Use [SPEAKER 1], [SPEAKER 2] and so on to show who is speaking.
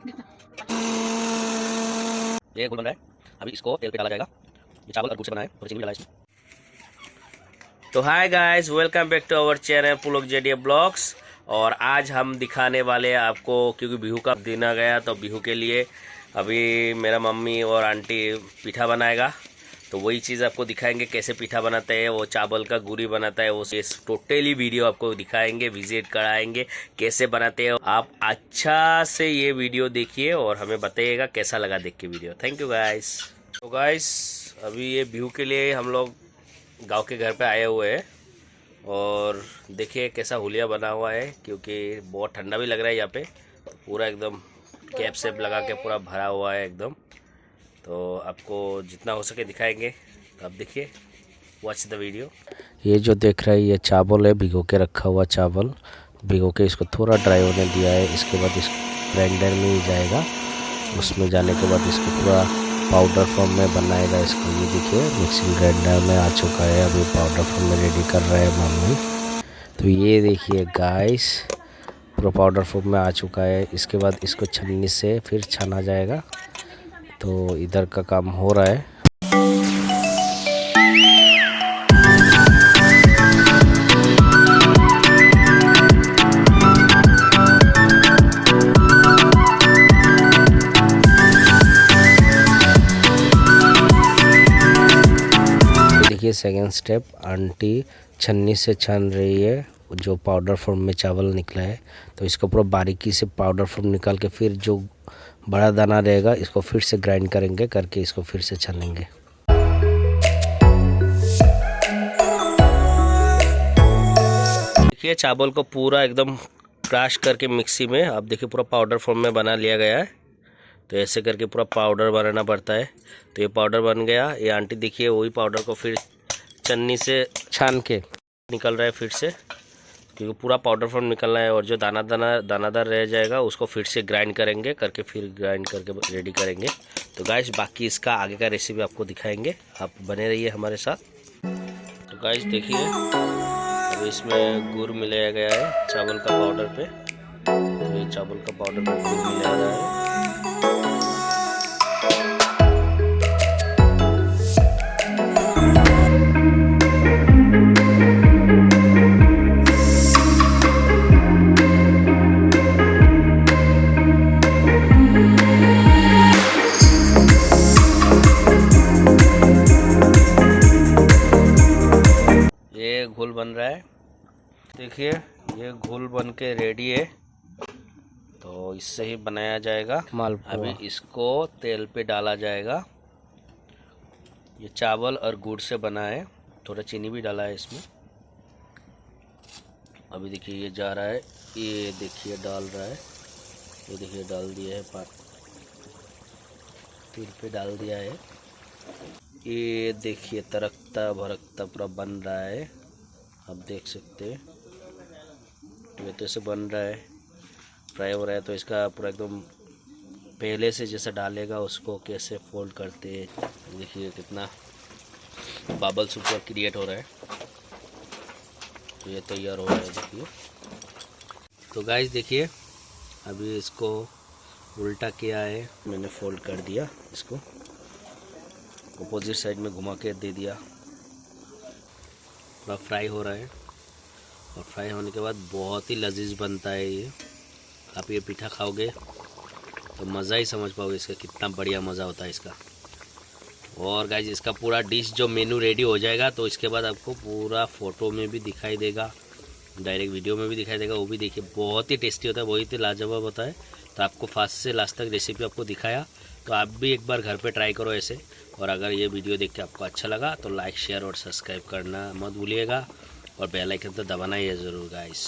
[SPEAKER 1] ये घोल बन रहा है, अभी इसको तेल पे डाला जाएगा। ये चावल और गुड़ से बना है, थोड़ी चीनी डाला है इसमें। तो hi guys, welcome back to our channel Pulak JDA blogs. और आज हम दिखाने वाले हैं आपको, क्योंकि बिहू का दिन आ गया तो बिहू के लिए अभी मेरा मम्मी और आंटी पीठा बनाएगा। तो वही चीज़ आपको दिखाएंगे कैसे पीठा बनाते हैं, वो चावल का गुरी बनाता है, वो टोटली वीडियो आपको दिखाएंगे, विजिट कराएंगे कैसे बनाते हैं। आप अच्छा से ये वीडियो देखिए और हमें बताइएगा कैसा लगा देख के वीडियो। Thank you guys. तो गाइस अभी ये बिहू के लिए हम लोग गांव के घर पे आए हुए हैं और देखिए कैसा हुलिया बना हुआ है, क्योंकि बहुत ठंडा भी लग रहा है यहाँ पे। पूरा एकदम कैप सेप लगा के पूरा भरा हुआ है एकदम। तो आपको जितना हो सके दिखाएंगे, तो आप देखिए, वॉच द वीडियो।
[SPEAKER 2] ये जो देख रहे हैं ये चावल है, भिगो के रखा हुआ चावल। भिगो के इसको थोड़ा ड्राई होने दिया है। इसके बाद इस ग्राइंडर में ही जाएगा। उसमें जाने के बाद इसको पूरा पाउडर फॉर्म में बनाएगा इसको। ये देखिए मिक्सिंग ग्राइंडर में आ चुका है, अभी पाउडर फॉर्म में रेडी कर रहे हैं मम्मी। तो ये देखिए गाइस पूरा पाउडर फॉर्म में आ चुका है। इसके बाद इसको छन्नी से फिर छाना जाएगा। तो इधर का काम हो रहा है। देखिए सेकेंड स्टेप, आंटी छन्नी से छान रही है जो पाउडर फॉर्म में चावल निकला है। तो इसको पूरा बारीकी से पाउडर फॉर्म निकाल के फिर जो बड़ा दाना रहेगा इसको फिर से ग्राइंड करेंगे, करके इसको फिर से छानेंगे।
[SPEAKER 1] देखिए चावल को पूरा एकदम क्रश करके मिक्सी में, आप देखिए पूरा पाउडर फॉर्म में बना लिया गया है। तो ऐसे करके पूरा पाउडर बनाना पड़ता है। तो ये पाउडर बन गया। ये आंटी देखिए वही पाउडर को फिर छन्नी से छान के निकल रहा है फिर से, क्योंकि पूरा पाउडर फॉर्म निकलना है। और जो दानादार रह जाएगा उसको फिर से ग्राइंड करेंगे, करके फिर ग्राइंड करके रेडी करेंगे। तो गाइस बाकी इसका आगे का रेसिपी आपको दिखाएंगे, आप बने रहिए हमारे साथ। तो गाइस देखिए अब इसमें गुड़ मिलाया गया है चावल का पाउडर पे। तो ये चावल का पाउडर पे गुड़ मिलाया गया है। ये घोल बन रहा है, देखिए ये घोल बन के रेडी है। तो इससे ही बनाया जाएगा मालपुआ। अभी इसको तेल पे डाला जाएगा। ये चावल और गुड़ से बना है, थोड़ा चीनी भी डाला है इसमें। अभी देखिए ये जा रहा है, ये देखिए डाल रहा है, ये देखिए डाल दिया है, तेल पे डाल दिया है। ये देखिए तरकता भरकता पूरा बन रहा है, आप देख सकते हैं। ये तो ऐसे बन रहा है, फ्राई हो रहा है। तो इसका पूरा एकदम पहले से जैसा डालेगा उसको कैसे फोल्ड करते हैं, देखिए कितना बबल्स ऊपर क्रिएट हो रहा है। तो ये तैयार हो रहा है देखिए। तो गाइस देखिए अभी इसको उल्टा किया है, मैंने फोल्ड कर दिया, इसको अपोजिट साइड में घुमा के दे दिया। पूरा फ्राई हो रहा है और फ्राई होने के बाद बहुत ही लजीज बनता है ये। आप ये पीठा खाओगे तो मज़ा ही समझ पाओगे इसका, कितना बढ़िया मज़ा होता है इसका। और गाइस इसका पूरा डिश जो मेनू रेडी हो जाएगा तो इसके बाद आपको पूरा फ़ोटो में भी दिखाई देगा, डायरेक्ट वीडियो में भी दिखाई देगा। वो भी देखिए बहुत ही टेस्टी होता है, बहुत ही लाजवाब होता है। तो आपको फर्स्ट से लास्ट तक रेसिपी आपको दिखाया, तो आप भी एक बार घर पे ट्राई करो ऐसे। और अगर ये वीडियो देख के आपको अच्छा लगा तो लाइक शेयर और सब्सक्राइब करना मत भूलिएगा, और बेल आइकन तो दबाना ही है ज़रूर गाइस।